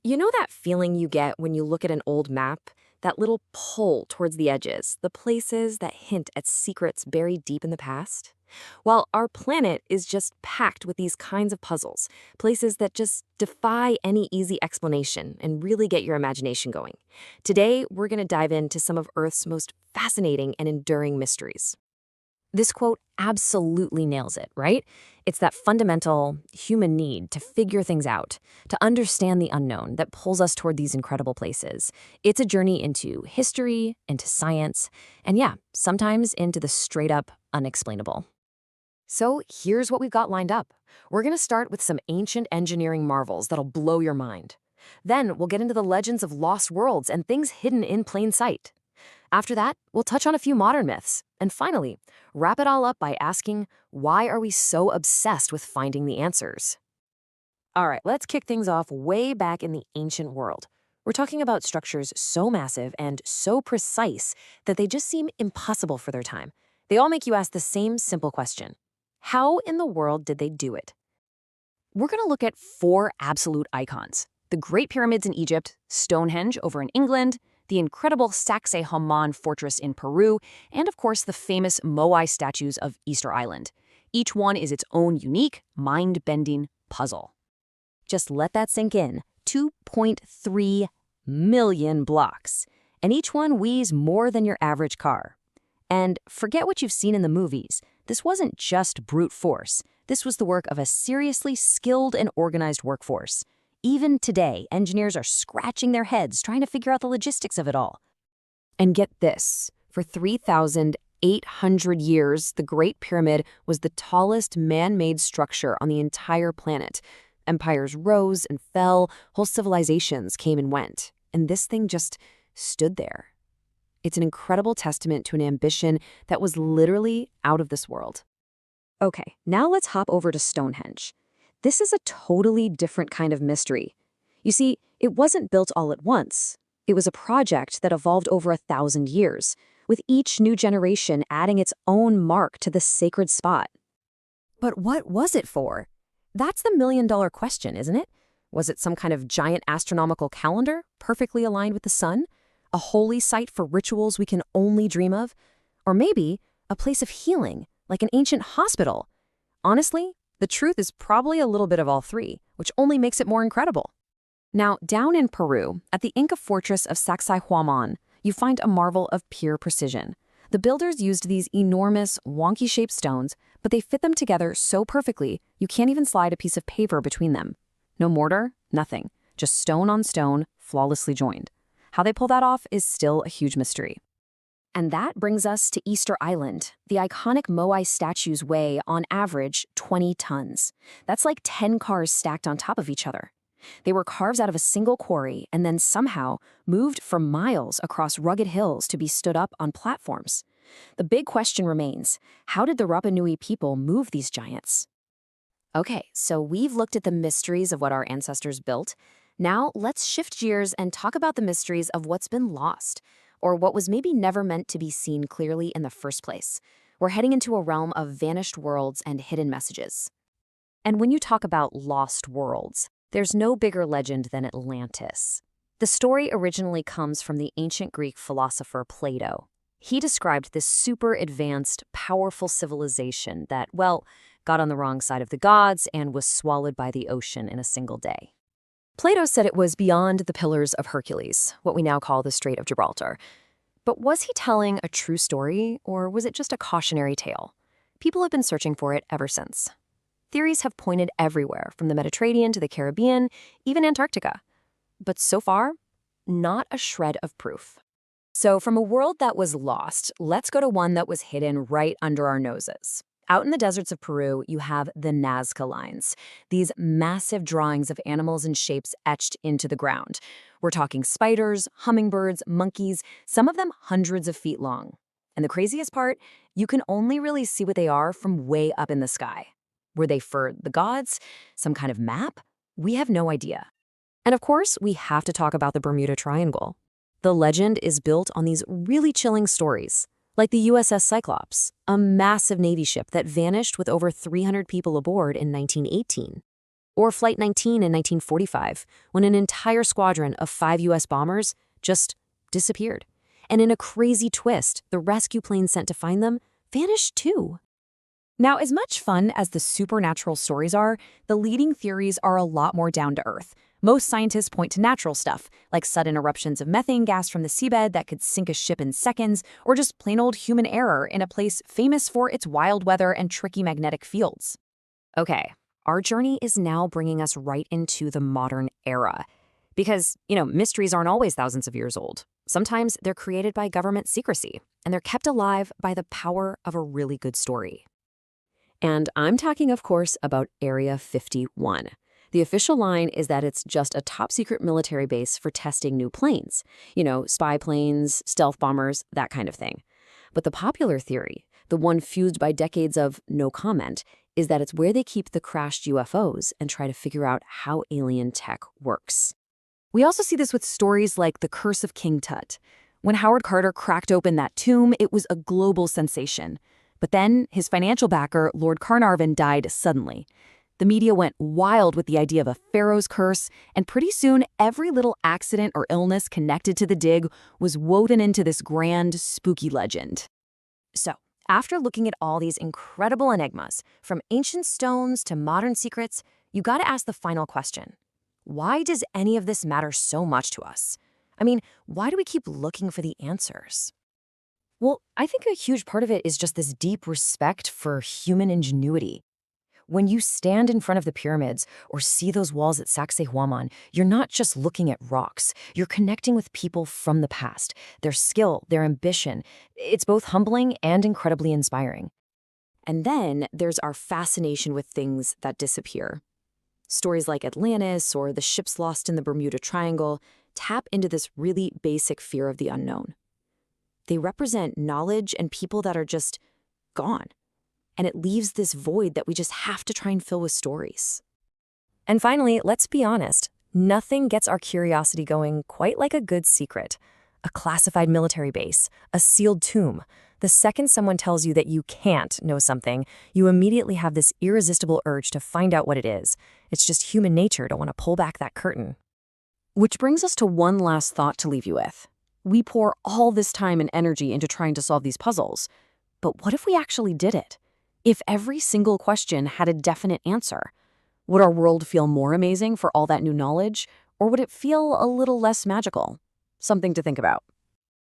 You know that feeling you get when you look at an old map? That little pull towards the edges, the places that hint at secrets buried deep in the past? Well, our planet is just packed with these kinds of puzzles, places that just defy any easy explanation and really get your imagination going. Today, we're going to dive into some of Earth's most fascinating and enduring mysteries. This quote absolutely nails it, right? It's that fundamental human need to figure things out, to understand the unknown that pulls us toward these incredible places. It's a journey into history, into science, and yeah, sometimes into the straight up unexplainable. So here's what we've got lined up. We're going to start with some ancient engineering marvels that'll blow your mind. Then we'll get into the legends of lost worlds and things hidden in plain sight. After that, we'll touch on a few modern myths. And finally, wrap it all up by asking, why are we so obsessed with finding the answers? All right, let's kick things off way back in the ancient world. We're talking about structures so massive and so precise that they just seem impossible for their time. They all make you ask the same simple question. How in the world did they do it? We're going to look at four absolute icons: the Great Pyramids in Egypt, Stonehenge over in England, the incredible Sacsayhuaman fortress in Peru, and of course the famous Moai statues of Easter Island. Each one is its own unique, mind-bending puzzle. Just let that sink in. 2.3 million blocks. And each one weighs more than your average car. And forget what you've seen in the movies. This wasn't just brute force. This was the work of a seriously skilled and organized workforce. Even today, engineers are scratching their heads trying to figure out the logistics of it all. And get this, for 3,800 years, the Great Pyramid was the tallest man-made structure on the entire planet. Empires rose and fell, whole civilizations came and went, and this thing just stood there. It's an incredible testament to an ambition that was literally out of this world. Okay, now let's hop over to Stonehenge. This is a totally different kind of mystery. You see, it wasn't built all at once. It was a project that evolved over 1,000 years, with each new generation adding its own mark to the sacred spot. But what was it for? That's the million-dollar question, isn't it? Was it some kind of giant astronomical calendar, perfectly aligned with the sun? A holy site for rituals we can only dream of? Or maybe a place of healing, like an ancient hospital? Honestly, the truth is probably a little bit of all three, which only makes it more incredible. Now, down in Peru, at the Inca fortress of Sacsayhuaman, you find a marvel of pure precision. The builders used these enormous, wonky-shaped stones, but they fit them together so perfectly you can't even slide a piece of paper between them. No mortar, nothing. Just stone on stone, flawlessly joined. How they pull that off is still a huge mystery. And that brings us to Easter Island. The iconic Moai statues weigh, on average, 20 tons. That's like 10 cars stacked on top of each other. They were carved out of a single quarry and then somehow moved for miles across rugged hills to be stood up on platforms. The big question remains, how did the Rapa Nui people move these giants? Okay, so we've looked at the mysteries of what our ancestors built. Now let's shift gears and talk about the mysteries of what's been lost, or what was maybe never meant to be seen clearly in the first place. We're heading into a realm of vanished worlds and hidden messages. And when you talk about lost worlds, there's no bigger legend than Atlantis. The story originally comes from the ancient Greek philosopher Plato. He described this super advanced, powerful civilization that, well, got on the wrong side of the gods and was swallowed by the ocean in a single day. Plato said it was beyond the Pillars of Hercules, what we now call the Strait of Gibraltar. But was he telling a true story, or was it just a cautionary tale? People have been searching for it ever since. Theories have pointed everywhere, from the Mediterranean to the Caribbean, even Antarctica. But so far, not a shred of proof. So from a world that was lost, let's go to one that was hidden right under our noses. Out in the deserts of Peru, you have the Nazca lines, these massive drawings of animals and shapes etched into the ground. We're talking spiders, hummingbirds, monkeys, some of them hundreds of feet long. And the craziest part, you can only really see what they are from way up in the sky. Were they for the gods? Some kind of map? We have no idea. And of course, we have to talk about the Bermuda Triangle. The legend is built on these really chilling stories, like the USS Cyclops, a massive Navy ship that vanished with over 300 people aboard in 1918. Or Flight 19 in 1945, when an entire squadron of 5 US bombers just disappeared. And in a crazy twist, the rescue plane sent to find them vanished too. Now, as much fun as the supernatural stories are, the leading theories are a lot more down to earth. Most scientists point to natural stuff, like sudden eruptions of methane gas from the seabed that could sink a ship in seconds, or just plain old human error in a place famous for its wild weather and tricky magnetic fields. Okay, our journey is now bringing us right into the modern era. Because, mysteries aren't always thousands of years old. Sometimes they're created by government secrecy, and they're kept alive by the power of a really good story. And I'm talking, of course, about Area 51. The official line is that it's just a top-secret military base for testing new planes. Spy planes, stealth bombers, that kind of thing. But the popular theory, the one fused by decades of no comment, is that it's where they keep the crashed UFOs and try to figure out how alien tech works. We also see this with stories like The Curse of King Tut. When Howard Carter cracked open that tomb, it was a global sensation. But then his financial backer, Lord Carnarvon, died suddenly. The media went wild with the idea of a pharaoh's curse, and pretty soon every little accident or illness connected to the dig was woven into this grand, spooky legend. So, after looking at all these incredible enigmas, from ancient stones to modern secrets, you gotta ask the final question. Why does any of this matter so much to us? Why do we keep looking for the answers? Well, I think a huge part of it is just this deep respect for human ingenuity. When you stand in front of the pyramids or see those walls at Sacsayhuaman, you're not just looking at rocks. You're connecting with people from the past, their skill, their ambition. It's both humbling and incredibly inspiring. And then there's our fascination with things that disappear. Stories like Atlantis or the ships lost in the Bermuda Triangle tap into this really basic fear of the unknown. They represent knowledge and people that are just gone. And it leaves this void that we just have to try and fill with stories. And finally, let's be honest, nothing gets our curiosity going quite like a good secret. A classified military base, a sealed tomb. The second someone tells you that you can't know something, you immediately have this irresistible urge to find out what it is. It's just human nature to want to pull back that curtain. Which brings us to one last thought to leave you with. We pour all this time and energy into trying to solve these puzzles. But what if we actually did it? If every single question had a definite answer? Would our world feel more amazing for all that new knowledge, or would it feel a little less magical? Something to think about.